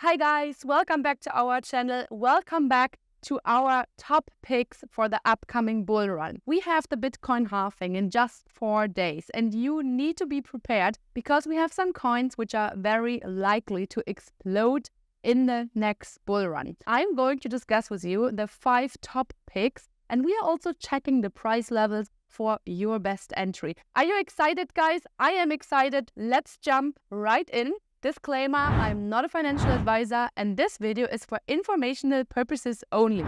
Hi guys, welcome back to our channel. Welcome back to our top picks for the upcoming bull run. We have the Bitcoin halving in just 4 days and you need to be prepared because we have some coins which are very likely to explode in the next bull run. I'm going to discuss with you the 5 top picks and we are also checking the price levels for your best entry. Are you excited, guys? I am excited. Let's jump right in. Disclaimer, I'm not a financial advisor and this video is for informational purposes only.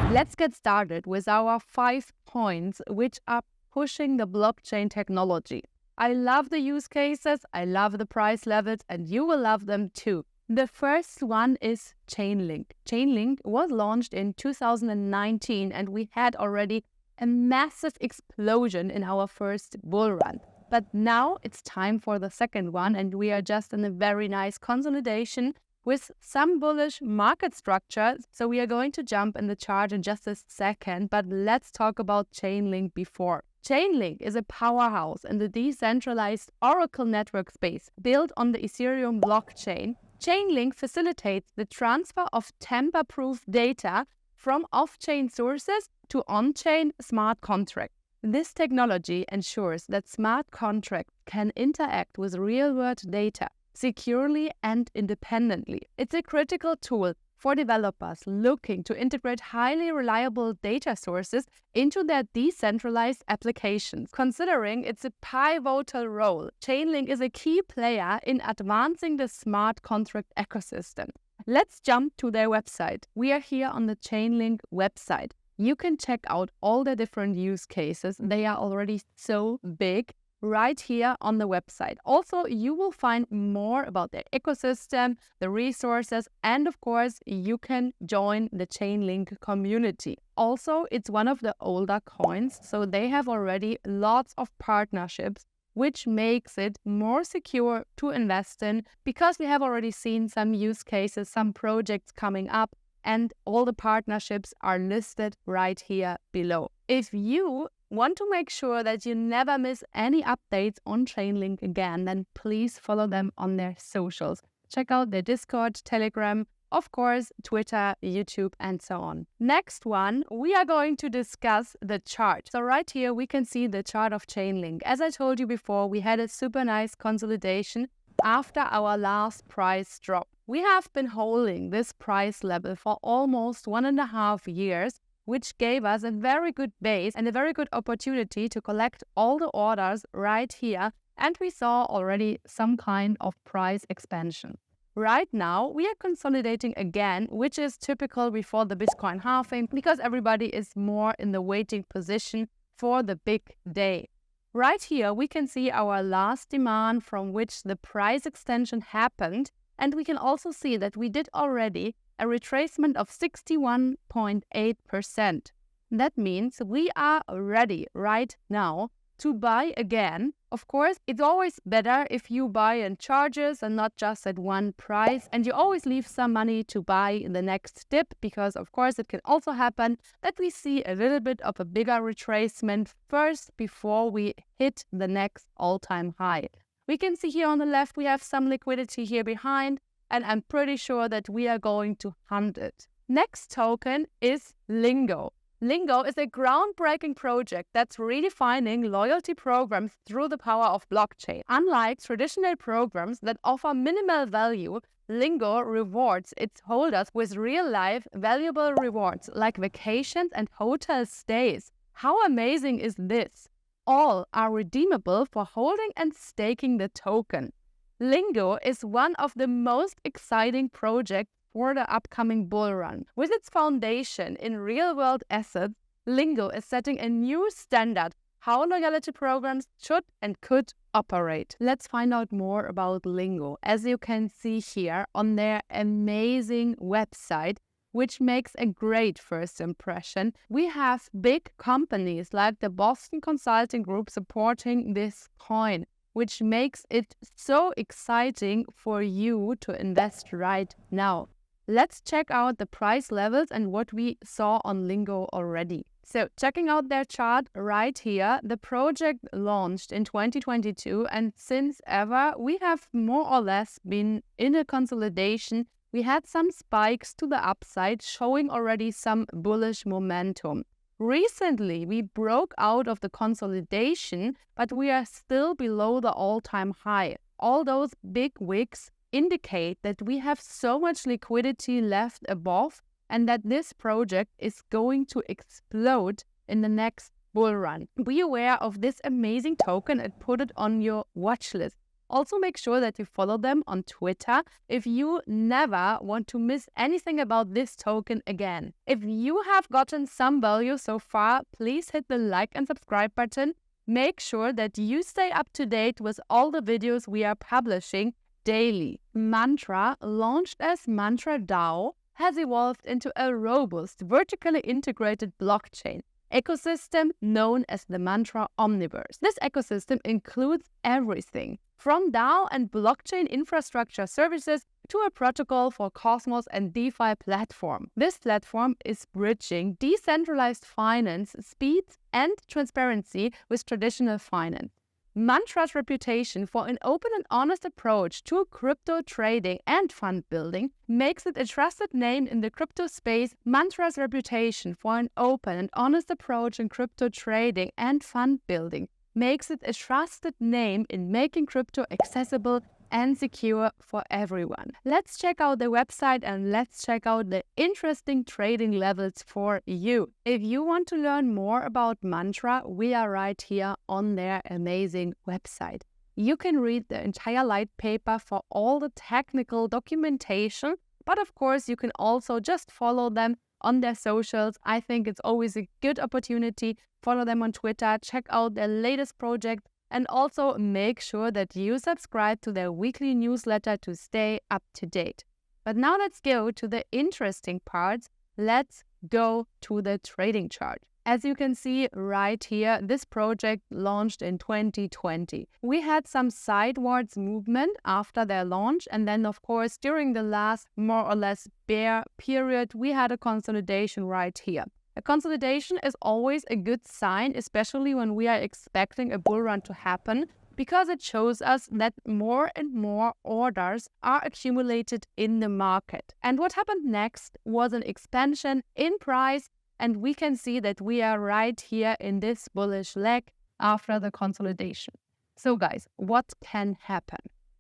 Let's get started with our 5 points which are pushing the blockchain technology. I love the use cases, I love the price levels, and you will love them too. The first one is Chainlink. Chainlink was launched in 2019 and we had already a massive explosion in our first bull run. But now it's time for the second one and we are just in a very nice consolidation with some bullish market structure. So we are going to jump in the chart in just a second, but let's talk about Chainlink before. Chainlink is a powerhouse in the decentralized Oracle network space built on the Ethereum blockchain. Chainlink facilitates the transfer of tamper-proof data from off-chain sources to on-chain smart contracts. This technology ensures that smart contracts can interact with real-world data securely and independently. It's a critical tool for developers looking to integrate highly reliable data sources into their decentralized applications. Considering its a pivotal role, Chainlink is a key player in advancing the smart contract ecosystem. Let's jump to their website. We are here on the Chainlink website. You can check out all the different use cases. They are already so big right here on the website. Also, you will find more about their ecosystem, the resources, and of course, you can join the Chainlink community. Also, it's one of the older coins, so they have already lots of partnerships, which makes it more secure to invest in because we have already seen some use cases, some projects coming up, and all the partnerships are listed right here below. If you want to make sure that you never miss any updates on Chainlink again, then please follow them on their socials. Check out their Discord, Telegram, of course, Twitter, YouTube, and so on. Next one, we are going to discuss the chart. So right here, we can see the chart of Chainlink. As I told you before, we had a super nice consolidation after our last price drop. We have been holding this price level for almost 1.5 years, which gave us a very good base and a very good opportunity to collect all the orders right here. And we saw already some kind of price expansion. Right now, we are consolidating again, which is typical before the Bitcoin halving because everybody is more in the waiting position for the big day. Right here, we can see our last demand from which the price extension happened. And we can also see that we did already a retracement of 61.8%. That means we are ready right now to buy again. Of course, it's always better if you buy in charges and not just at one price. And you always leave some money to buy in the next dip because, of course, it can also happen that we see a little bit of a bigger retracement first before we hit the next all-time high. We can see here on the left, we have some liquidity here behind, and I'm pretty sure that we are going to hunt it. Next token is Lingo. Lingo is a groundbreaking project that's redefining loyalty programs through the power of blockchain. Unlike traditional programs that offer minimal value, Lingo rewards its holders with real-life valuable rewards like vacations and hotel stays. How amazing is this? All are redeemable for holding and staking the token. Lingo is one of the most exciting projects for the upcoming bull run. With its foundation in real-world assets, Lingo is setting a new standard how loyalty programs should and could operate. Let's find out more about Lingo. As you can see here on their amazing website, which makes a great first impression. We have big companies like the Boston Consulting Group supporting this coin, which makes it so exciting for you to invest right now. Let's check out the price levels and what we saw on Lingo already. So checking out their chart right here, the project launched in 2022, and since ever, we have more or less been in a consolidation. We had some spikes to the upside, showing already some bullish momentum. Recently, we broke out of the consolidation, but we are still below the all-time high. All those big wicks indicate that we have so much liquidity left above and that this project is going to explode in the next bull run. Be aware of this amazing token and put it on your watch list. Also make sure that you follow them on Twitter if you never want to miss anything about this token again. If you have gotten some value so far, please hit the like and subscribe button. Make sure that you stay up to date with all the videos we are publishing daily. Mantra, launched as Mantra DAO, has evolved into a robust, vertically integrated blockchain ecosystem known as the Mantra Omniverse. This ecosystem includes everything from DAO and blockchain infrastructure services to a protocol for Cosmos and DeFi platform. This platform is bridging decentralized finance, speed, and transparency with traditional finance. Mantra's reputation for an open and honest approach to crypto trading and fund building makes it a trusted name in the crypto space. Mantra's reputation for an open and honest approach in crypto trading and fund building makes it a trusted name in making crypto accessible and secure for everyone. Let's check out the website and let's check out the interesting trading levels for you. If you want to learn more about Mantra, we are right here on their amazing website. You can read the entire light paper for all the technical documentation, but of course you can also just follow them on their socials. I think it's always a good opportunity. Follow them on Twitter, check out their latest project, and also make sure that you subscribe to their weekly newsletter to stay up to date. But now let's go to the interesting parts. Let's go to the trading chart. As you can see right here, this project launched in 2020. We had some sidewards movement after their launch, and then of course during the last more or less bear period, we had a consolidation right here. A consolidation is always a good sign, especially when we are expecting a bull run to happen, because it shows us that more and more orders are accumulated in the market. And what happened next was an expansion in price, and we can see that we are right here in this bullish leg after the consolidation. So guys, what can happen?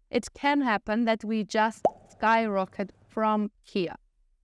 It can happen that we just skyrocket from here.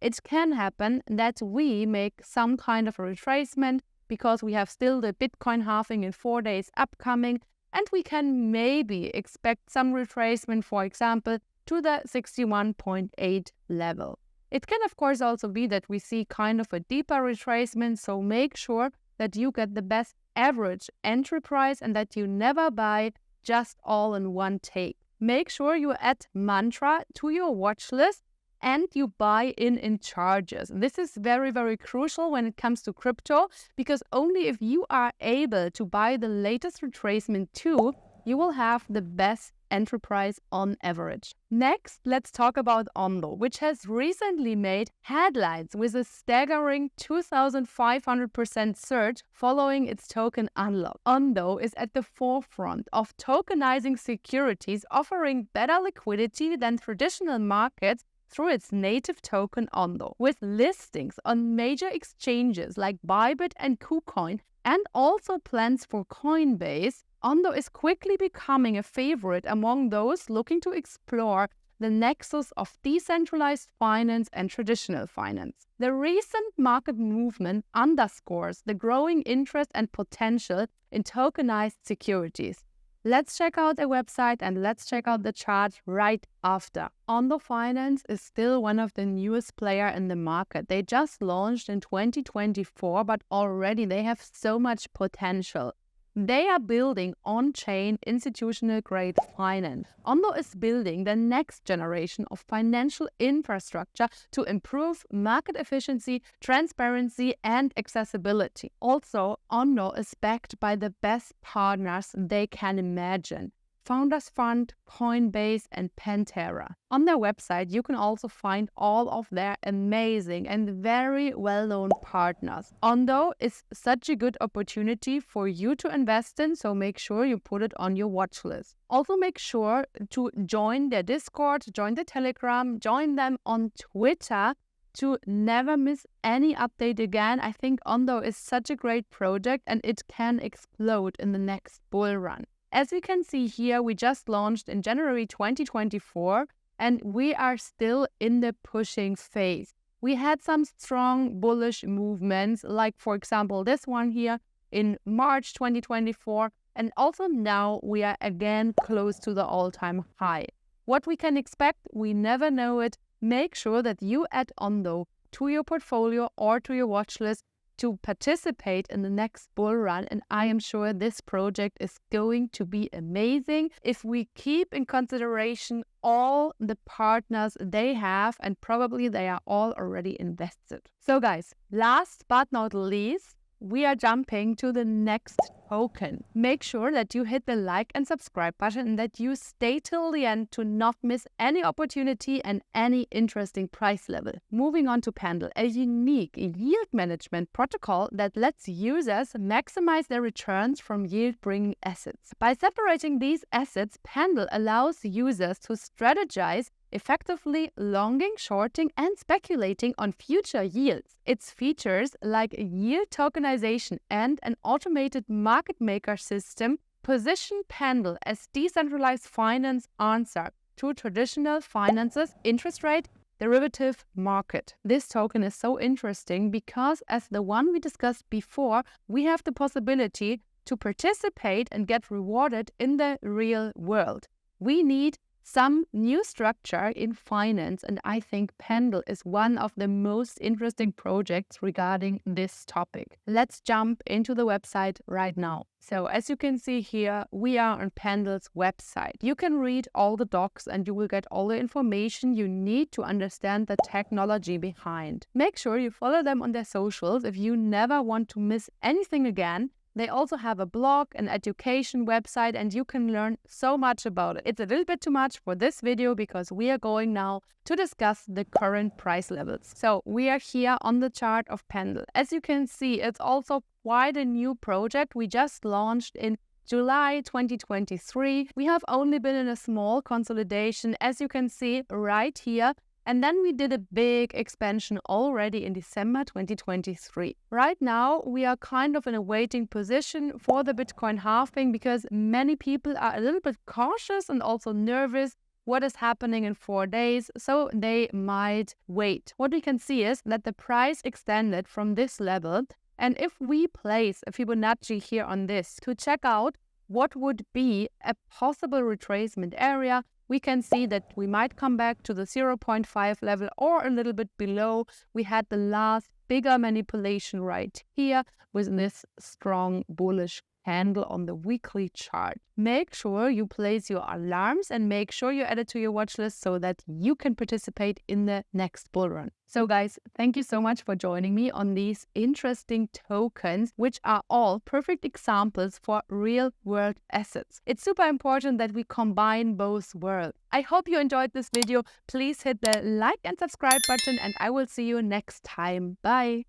It can happen that we make some kind of a retracement because we have still the Bitcoin halving in 4 days upcoming, and we can maybe expect some retracement, for example, to the 61.8 level. It can of course also be that we see kind of a deeper retracement, so make sure that you get the best average entry price and that you never buy just all in one take. Make sure you add Mantra to your watch list and you buy in charges. This is very, very crucial when it comes to crypto, because only if you are able to buy the latest retracement too, you will have the best entry price on average. Next, let's talk about Ondo, which has recently made headlines with a staggering 2,500% surge following its token unlock. Ondo is at the forefront of tokenizing securities, offering better liquidity than traditional markets through its native token Ondo. With listings on major exchanges like Bybit and KuCoin, and also plans for Coinbase, Ondo is quickly becoming a favorite among those looking to explore the nexus of decentralized finance and traditional finance. The recent market movement underscores the growing interest and potential in tokenized securities. Let's check out the website and let's check out the chart right after. Ondo Finance is still one of the newest players in the market. They just launched in 2024, but already they have so much potential. They are building on-chain institutional-grade finance. Ondo is building the next generation of financial infrastructure to improve market efficiency, transparency, and accessibility. Also, Ondo is backed by the best partners they can imagine. Founders Fund, Coinbase, and Pantera. On their website, you can also find all of their amazing and very well-known partners. Ondo is such a good opportunity for you to invest in, so make sure you put it on your watch list. Also make sure to join their Discord, join the Telegram, join them on Twitter to never miss any update again. I think Ondo is such a great project and it can explode in the next bull run. As we can see here, we just launched in January 2024 and we are still in the pushing phase. We had some strong bullish movements, like for example this one here in March 2024, and also now we are again close to the all-time high. What we can expect, we never know it. Make sure that you add Ondo to your portfolio or to your watch list to participate in the next bull run, and I am sure this project is going to be amazing if we keep in consideration all the partners they have, and probably they are all already invested. So guys, last but not least, we are jumping to the next token. Make sure that you hit the like and subscribe button and that you stay till the end to not miss any opportunity and any interesting price level. Moving on to Pendle, a unique yield management protocol that lets users maximize their returns from yield-bringing assets. By separating these assets, Pendle allows users to strategize effectively longing, shorting, and speculating on future yields. Its features like yield tokenization and an automated market maker system position Pendle as decentralized finance answer to traditional finance's interest rate derivative market. This token is so interesting because, as the one we discussed before, we have the possibility to participate and get rewarded in the real world. We need some new structure in finance, and I think Pendle is one of the most interesting projects regarding this topic. Let's jump into the website right now. So as you can see here, we are on Pendle's website. You can read all the docs and you will get all the information you need to understand the technology behind. Make sure you follow them on their socials if you never want to miss anything again. They also have a blog, an education website, and you can learn so much about it. It's a little bit too much for this video because we are going now to discuss the current price levels. So we are here on the chart of Pendle. As you can see, it's also quite a new project. We just launched in July 2023. We have only been in a small consolidation, as you can see right here. And then we did a big expansion already in December 2023. Right now, we are kind of in a waiting position for the Bitcoin halving because many people are a little bit cautious and also nervous what is happening in 4 days, so they might wait. What we can see is that the price extended from this level, and if we place a Fibonacci here on this to check out what would be a possible retracement area, we can see that we might come back to the 0.5 level or a little bit below. We had the last bigger manipulation right here with this strong bullish candle on the weekly chart. Make sure you place your alarms and make sure you add it to your watch list so that you can participate in the next bull run. So guys, thank you so much for joining me on these interesting tokens, which are all perfect examples for real world assets. It's super important that we combine both worlds. I hope you enjoyed this video. Please hit the like and subscribe button and I will see you next time. Bye.